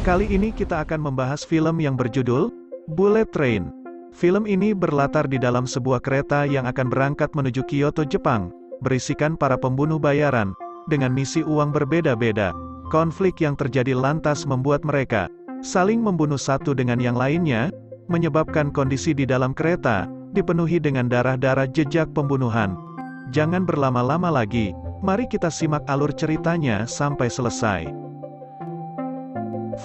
Kali ini kita akan membahas film yang berjudul Bullet Train. Film ini berlatar di dalam sebuah kereta yang akan berangkat menuju Kyoto, Jepang, berisikan para pembunuh bayaran, dengan misi uang berbeda-beda. Konflik yang terjadi lantas membuat mereka saling membunuh satu dengan yang lainnya, menyebabkan kondisi di dalam kereta dipenuhi dengan darah-darah jejak pembunuhan. Jangan berlama-lama lagi, mari kita simak alur ceritanya sampai selesai.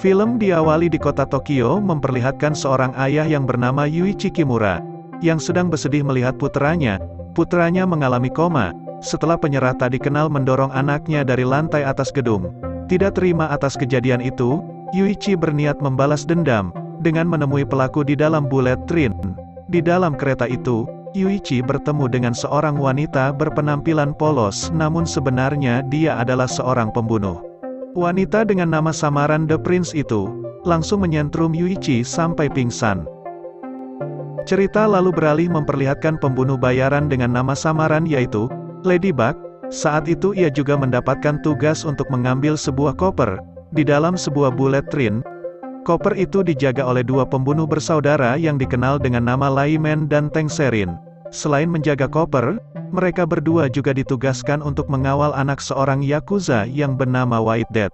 Film diawali di kota Tokyo memperlihatkan seorang ayah yang bernama Yuichi Kimura, yang sedang bersedih melihat putranya mengalami koma, setelah penyerah tadi kenal mendorong anaknya dari lantai atas gedung. Tidak terima atas kejadian itu, Yuichi berniat membalas dendam, dengan menemui pelaku di dalam bullet train. Di dalam kereta itu, Yuichi bertemu dengan seorang wanita berpenampilan polos, namun sebenarnya dia adalah seorang pembunuh. Wanita dengan nama samaran The Prince itu, langsung menyentrum Yuichi sampai pingsan. Cerita lalu beralih memperlihatkan pembunuh bayaran dengan nama samaran yaitu Ladybug. Saat itu ia juga mendapatkan tugas untuk mengambil sebuah koper, di dalam sebuah bullet train. Koper itu dijaga oleh dua pembunuh bersaudara yang dikenal dengan nama Layman dan Teng Serin. Selain menjaga koper, mereka berdua juga ditugaskan untuk mengawal anak seorang Yakuza yang bernama White Death.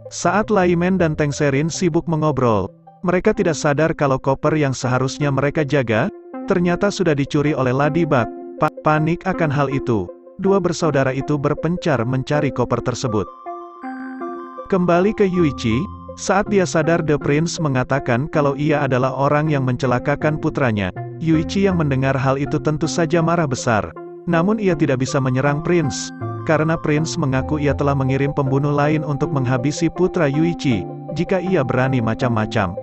Saat Layman dan Teng Serin sibuk mengobrol, mereka tidak sadar kalau koper yang seharusnya mereka jaga, ternyata sudah dicuri oleh Ladybug. Panik akan hal itu, dua bersaudara itu berpencar mencari koper tersebut. Kembali ke Yuichi, saat dia sadar The Prince mengatakan kalau ia adalah orang yang mencelakakan putranya. Yuichi yang mendengar hal itu tentu saja marah besar. Namun ia tidak bisa menyerang Prince, karena Prince mengaku ia telah mengirim pembunuh lain untuk menghabisi putra Yuichi, jika ia berani macam-macam.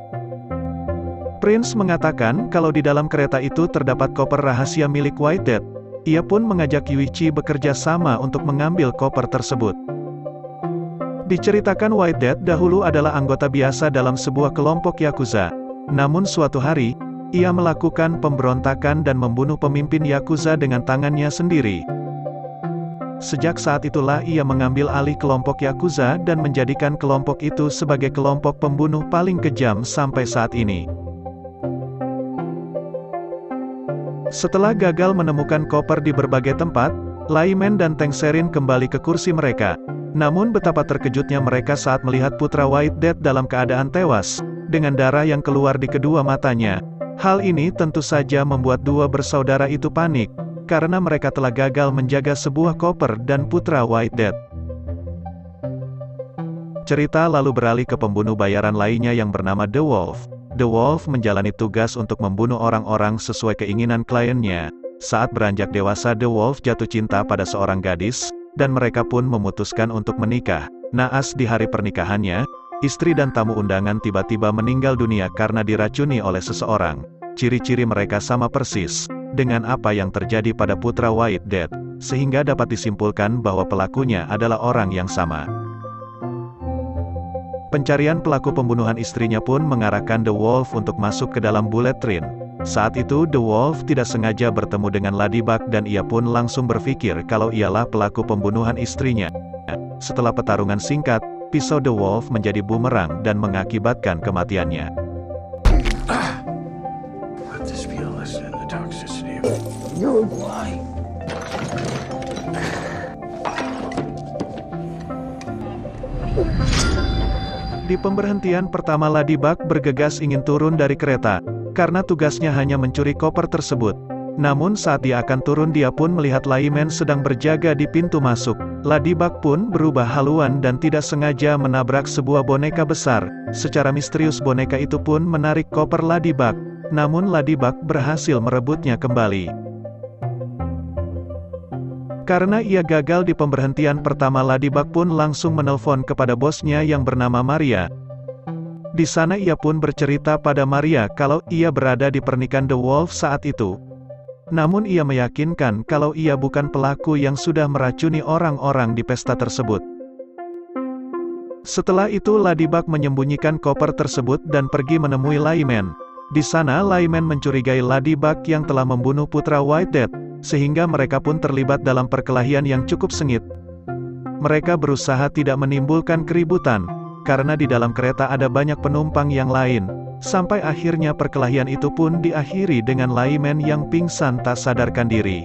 Prince mengatakan kalau di dalam kereta itu terdapat koper rahasia milik White Death. Ia pun mengajak Yuichi bekerja sama untuk mengambil koper tersebut. Diceritakan White Death dahulu adalah anggota biasa dalam sebuah kelompok Yakuza. Namun suatu hari, ia melakukan pemberontakan dan membunuh pemimpin Yakuza dengan tangannya sendiri. Sejak saat itulah ia mengambil alih kelompok Yakuza dan menjadikan kelompok itu sebagai kelompok pembunuh paling kejam sampai saat ini. Setelah gagal menemukan koper di berbagai tempat, Layman dan Teng Serin kembali ke kursi mereka. Namun betapa terkejutnya mereka saat melihat putra White Death dalam keadaan tewas, dengan darah yang keluar di kedua matanya. Hal ini tentu saja membuat dua bersaudara itu panik, karena mereka telah gagal menjaga sebuah koper dan putra White Death. Cerita lalu beralih ke pembunuh bayaran lainnya yang bernama The Wolf. The Wolf menjalani tugas untuk membunuh orang-orang sesuai keinginan kliennya. Saat beranjak dewasa, The Wolf jatuh cinta pada seorang gadis, dan mereka pun memutuskan untuk menikah. Naas di hari pernikahannya, istri dan tamu undangan tiba-tiba meninggal dunia karena diracuni oleh seseorang. Ciri-ciri mereka sama persis dengan apa yang terjadi pada putra White Death, sehingga dapat disimpulkan bahwa pelakunya adalah orang yang sama. Pencarian pelaku pembunuhan istrinya pun mengarahkan The Wolf untuk masuk ke dalam bullet train. Saat itu The Wolf tidak sengaja bertemu dengan Ladybug dan ia pun langsung berpikir kalau ialah pelaku pembunuhan istrinya. Setelah pertarungan singkat, pisau The Wolf menjadi bumerang dan mengakibatkan kematiannya. Di pemberhentian pertama, Ladybug bergegas ingin turun dari kereta, karena tugasnya hanya mencuri koper tersebut. Namun saat dia akan turun, dia pun melihat Layman sedang berjaga di pintu masuk. Ladybug pun berubah haluan dan tidak sengaja menabrak sebuah boneka besar. Secara misterius boneka itu pun menarik koper Ladybug, namun Ladybug berhasil merebutnya kembali. Karena ia gagal di pemberhentian pertama, Ladybug pun langsung menelpon kepada bosnya yang bernama Maria. Di sana ia pun bercerita pada Maria kalau ia berada di pernikahan The Wolf saat itu. Namun ia meyakinkan kalau ia bukan pelaku yang sudah meracuni orang-orang di pesta tersebut. Setelah itu Ladybug menyembunyikan koper tersebut dan pergi menemui Layman. Di sana Layman mencurigai Ladybug yang telah membunuh putra White Death, sehingga mereka pun terlibat dalam perkelahian yang cukup sengit. Mereka berusaha tidak menimbulkan keributan, karena di dalam kereta ada banyak penumpang yang lain. Sampai akhirnya perkelahian itu pun diakhiri dengan Layman yang pingsan tak sadarkan diri.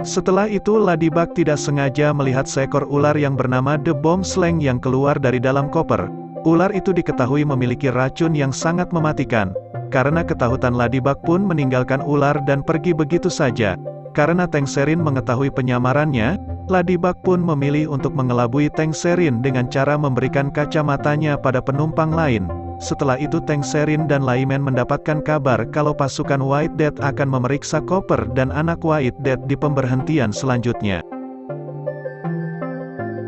Setelah itu Ladybug tidak sengaja melihat seekor ular yang bernama The Bomb Slang yang keluar dari dalam koper. Ular itu diketahui memiliki racun yang sangat mematikan. Karena ketakutan Ladybug pun meninggalkan ular dan pergi begitu saja. Karena Tangserin mengetahui penyamarannya, Ladybug pun memilih untuk mengelabui Tangserin dengan cara memberikan kacamatanya pada penumpang lain. Setelah itu Tangserin dan Layman mendapatkan kabar kalau pasukan White Death akan memeriksa koper dan anak White Death di pemberhentian selanjutnya.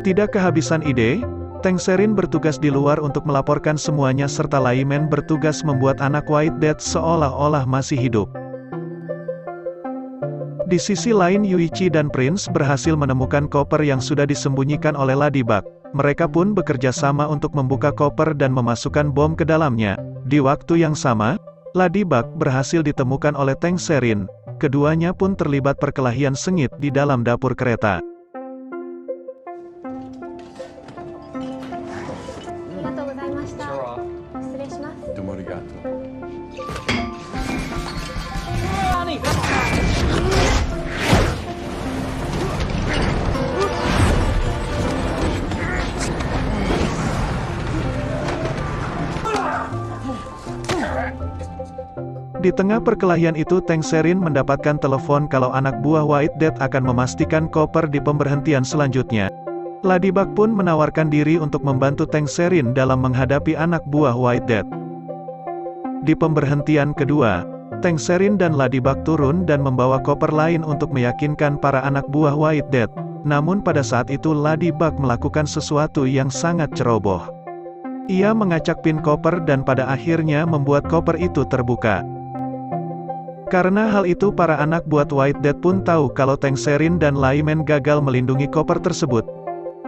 Tidak kehabisan ide, Tangserin bertugas di luar untuk melaporkan semuanya serta Layman bertugas membuat anak White Death seolah-olah masih hidup. Di sisi lain Yuichi dan Prince berhasil menemukan koper yang sudah disembunyikan oleh Ladybug. Mereka pun bekerja sama untuk membuka koper dan memasukkan bom ke dalamnya. Di waktu yang sama, Ladybug berhasil ditemukan oleh Tangserin. Keduanya pun terlibat perkelahian sengit di dalam dapur kereta. Di tengah perkelahian itu Tangserin mendapatkan telepon kalau anak buah White Death akan memastikan koper di pemberhentian selanjutnya. Ladybug pun menawarkan diri untuk membantu Tangserin dalam menghadapi anak buah White Death. Di pemberhentian kedua, Tangserin dan Ladybug turun dan membawa koper lain untuk meyakinkan para anak buah White Death. Namun pada saat itu Ladybug melakukan sesuatu yang sangat ceroboh. Ia mengacak pin koper dan pada akhirnya membuat koper itu terbuka. Karena hal itu para anak buah White Death pun tahu kalau Tangserin dan Layman gagal melindungi koper tersebut.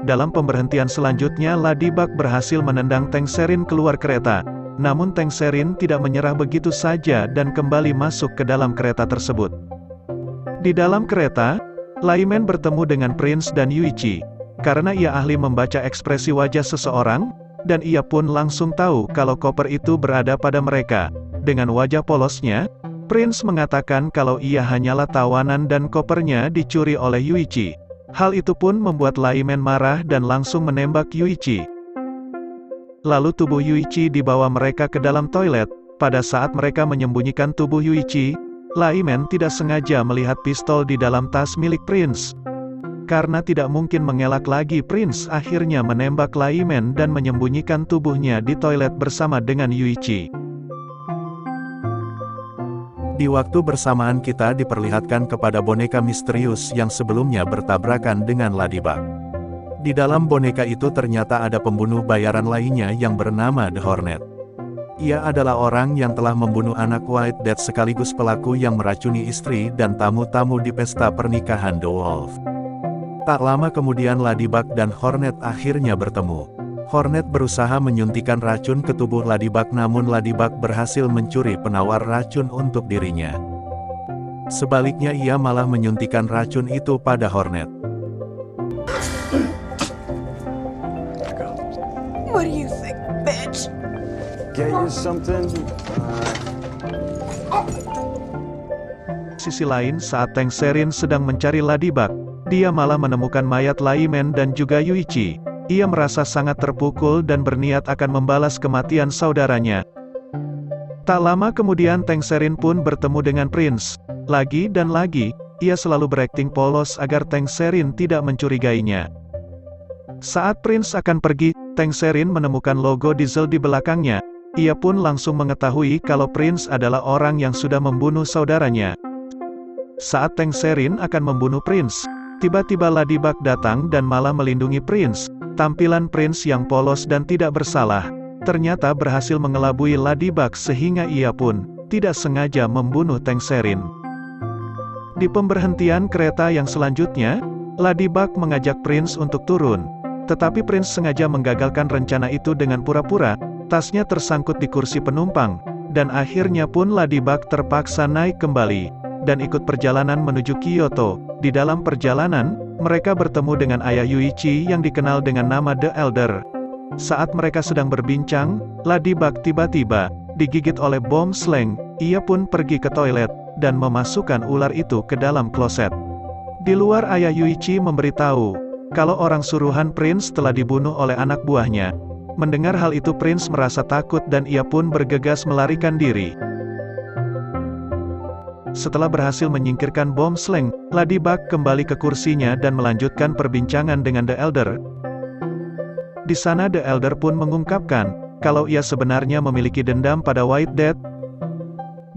Dalam pemberhentian selanjutnya Ladybug berhasil menendang Tangserin keluar kereta. Namun Tangserin tidak menyerah begitu saja dan kembali masuk ke dalam kereta tersebut. Di dalam kereta, Layman bertemu dengan Prince dan Yuichi. Karena ia ahli membaca ekspresi wajah seseorang, dan ia pun langsung tahu kalau koper itu berada pada mereka. Dengan wajah polosnya, Prince mengatakan kalau ia hanyalah tawanan dan kopernya dicuri oleh Yuichi. Hal itu pun membuat Layman marah dan langsung menembak Yuichi. Lalu tubuh Yuichi dibawa mereka ke dalam toilet. Pada saat mereka menyembunyikan tubuh Yuichi, Layman tidak sengaja melihat pistol di dalam tas milik Prince. Karena tidak mungkin mengelak lagi, Prince akhirnya menembak Layman dan menyembunyikan tubuhnya di toilet bersama dengan Yuichi. Di waktu bersamaan kita diperlihatkan kepada boneka misterius yang sebelumnya bertabrakan dengan Ladybug. Di dalam boneka itu ternyata ada pembunuh bayaran lainnya yang bernama The Hornet. Ia adalah orang yang telah membunuh anak White Death sekaligus pelaku yang meracuni istri dan tamu-tamu di pesta pernikahan The Wolf. Tak lama kemudian Ladybug dan Hornet akhirnya bertemu. Hornet berusaha menyuntikkan racun ke tubuh Ladybug namun Ladybug berhasil mencuri penawar racun untuk dirinya. Sebaliknya ia malah menyuntikkan racun itu pada Hornet. What do you think, bitch? Get you something? Sisi lain saat Tangserin sedang mencari Ladybug, dia malah menemukan mayat Layman dan juga Yuichi. Ia merasa sangat terpukul dan berniat akan membalas kematian saudaranya. Tak lama kemudian Tangserin pun bertemu dengan Prince. Lagi dan lagi, ia selalu berakting polos agar Tangserin tidak mencurigainya. Saat Prince akan pergi, Tangserin menemukan logo Diesel di belakangnya. Ia pun langsung mengetahui kalau Prince adalah orang yang sudah membunuh saudaranya. Saat Tangserin akan membunuh Prince, tiba-tiba Ladybug datang dan malah melindungi Prince. Tampilan Prince yang polos dan tidak bersalah, ternyata berhasil mengelabui Ladybug sehingga ia pun tidak sengaja membunuh Tangserin. Di pemberhentian kereta yang selanjutnya, Ladybug mengajak Prince untuk turun. Tetapi Prince sengaja menggagalkan rencana itu dengan pura-pura, tasnya tersangkut di kursi penumpang, dan akhirnya pun Ladybug terpaksa naik kembali, dan ikut perjalanan menuju Kyoto. Di dalam perjalanan, mereka bertemu dengan ayah Yuichi yang dikenal dengan nama The Elder. Saat mereka sedang berbincang, Ladybug tiba-tiba digigit oleh bom slang. Ia pun pergi ke toilet dan memasukkan ular itu ke dalam kloset. Di luar, ayah Yuichi memberitahu kalau orang suruhan Prince telah dibunuh oleh anak buahnya. Mendengar hal itu, Prince merasa takut dan ia pun bergegas melarikan diri. Setelah berhasil menyingkirkan bom slang, Ladybug kembali ke kursinya dan melanjutkan perbincangan dengan The Elder. Di sana The Elder pun mengungkapkan kalau ia sebenarnya memiliki dendam pada White Death.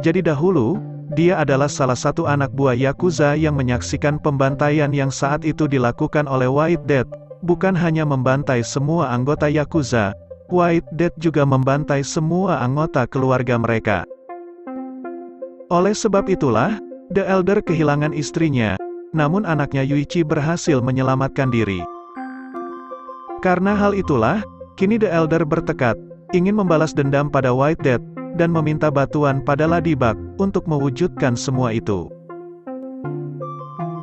Jadi dahulu, dia adalah salah satu anak buah Yakuza yang menyaksikan pembantaian yang saat itu dilakukan oleh White Death. Bukan hanya membantai semua anggota Yakuza, White Death juga membantai semua anggota keluarga mereka. Oleh sebab itulah, The Elder kehilangan istrinya, namun anaknya Yuichi berhasil menyelamatkan diri. Karena hal itulah, kini The Elder bertekad ingin membalas dendam pada White Death dan meminta bantuan pada Ladybug untuk mewujudkan semua itu.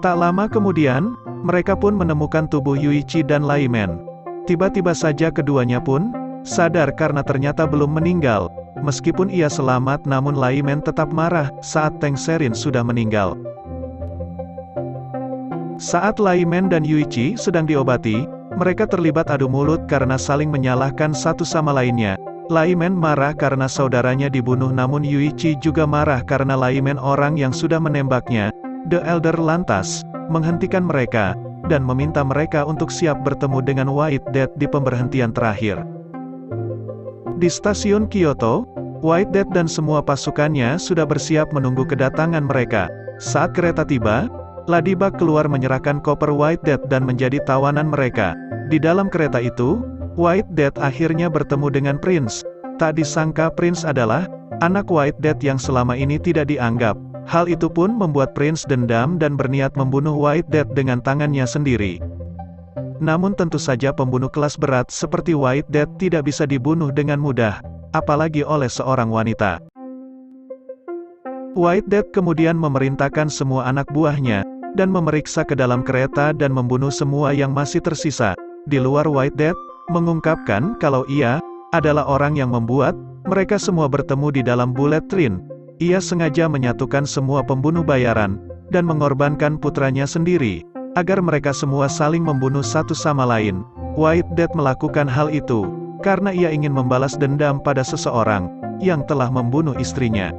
Tak lama kemudian, mereka pun menemukan tubuh Yuichi dan Layman. Tiba-tiba saja keduanya pun sadar karena ternyata belum meninggal. Meskipun ia selamat, namun Layman tetap marah saat Tang Serin sudah meninggal. Saat Layman dan Yuichi sedang diobati, mereka terlibat adu mulut karena saling menyalahkan satu sama lainnya. Layman marah karena saudaranya dibunuh, namun Yuichi juga marah karena Layman orang yang sudah menembaknya. The Elder lantas menghentikan mereka dan meminta mereka untuk siap bertemu dengan White Death di pemberhentian terakhir. Di stasiun Kyoto, White Death dan semua pasukannya sudah bersiap menunggu kedatangan mereka. Saat kereta tiba, Ladybug keluar menyerahkan koper White Death dan menjadi tawanan mereka. Di dalam kereta itu, White Death akhirnya bertemu dengan Prince. Tak disangka Prince adalah anak White Death yang selama ini tidak dianggap. Hal itu pun membuat Prince dendam dan berniat membunuh White Death dengan tangannya sendiri. Namun tentu saja pembunuh kelas berat seperti White Death tidak bisa dibunuh dengan mudah, apalagi oleh seorang wanita. White Death kemudian memerintahkan semua anak buahnya dan memeriksa ke dalam kereta dan membunuh semua yang masih tersisa. Di luar, White Death mengungkapkan kalau ia adalah orang yang membuat mereka semua bertemu di dalam bullet train. Ia sengaja menyatukan semua pembunuh bayaran dan mengorbankan putranya sendiri agar mereka semua saling membunuh satu sama lain. White Death melakukan hal itu karena ia ingin membalas dendam pada seseorang yang telah membunuh istrinya,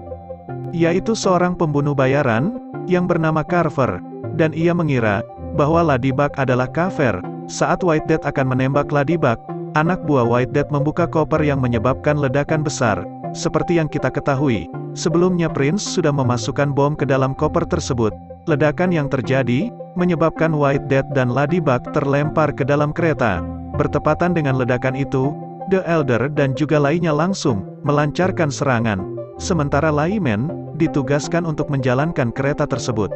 yaitu seorang pembunuh bayaran yang bernama Carver, dan ia mengira bahwa Ladybug adalah Carver. Saat White Death akan menembak Ladybug, anak buah White Death membuka koper yang menyebabkan ledakan besar. Seperti yang kita ketahui, sebelumnya Prince sudah memasukkan bom ke dalam koper tersebut. Ledakan yang terjadi menyebabkan White Death dan Ladybug terlempar ke dalam kereta. Bertepatan dengan ledakan itu, The Elder dan juga lainnya langsung melancarkan serangan. Sementara Layman ditugaskan untuk menjalankan kereta tersebut.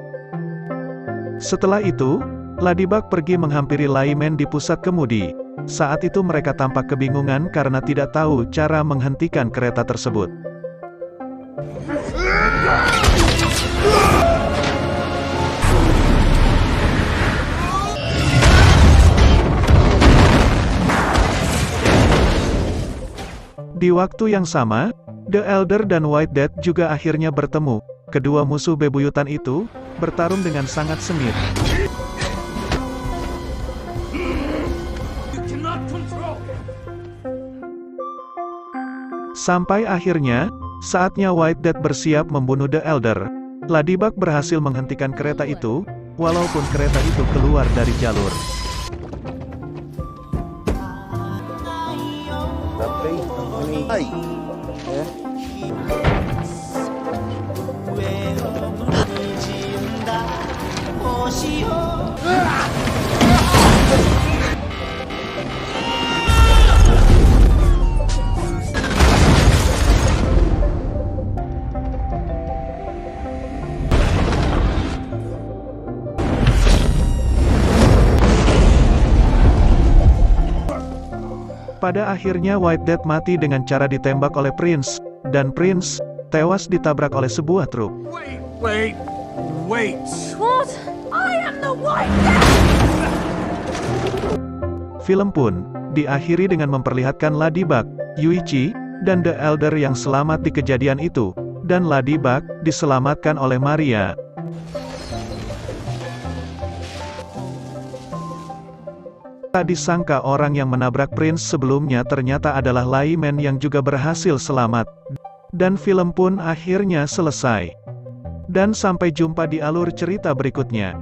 Setelah itu, Ladybug pergi menghampiri Layman di pusat kemudi. Saat itu mereka tampak kebingungan karena tidak tahu cara menghentikan kereta tersebut. Di waktu yang sama, The Elder dan White Death juga akhirnya bertemu. Kedua musuh bebuyutan itu bertarung dengan sangat sengit. Sampai akhirnya, saatnya White Death bersiap membunuh The Elder. Ladybug berhasil menghentikan kereta itu, walaupun kereta itu keluar dari jalur. Pada akhirnya White Death mati dengan cara ditembak oleh Prince, dan Prince tewas ditabrak oleh sebuah truk. Wait. What? I am the White Death! film pun diakhiri dengan memperlihatkan Ladybug, Yuichi, dan The Elder yang selamat di kejadian itu, dan Ladybug diselamatkan oleh Maria. Tak disangka orang yang menabrak Prince sebelumnya ternyata adalah Layman yang juga berhasil selamat. Dan film pun akhirnya selesai. Dan sampai jumpa di alur cerita berikutnya.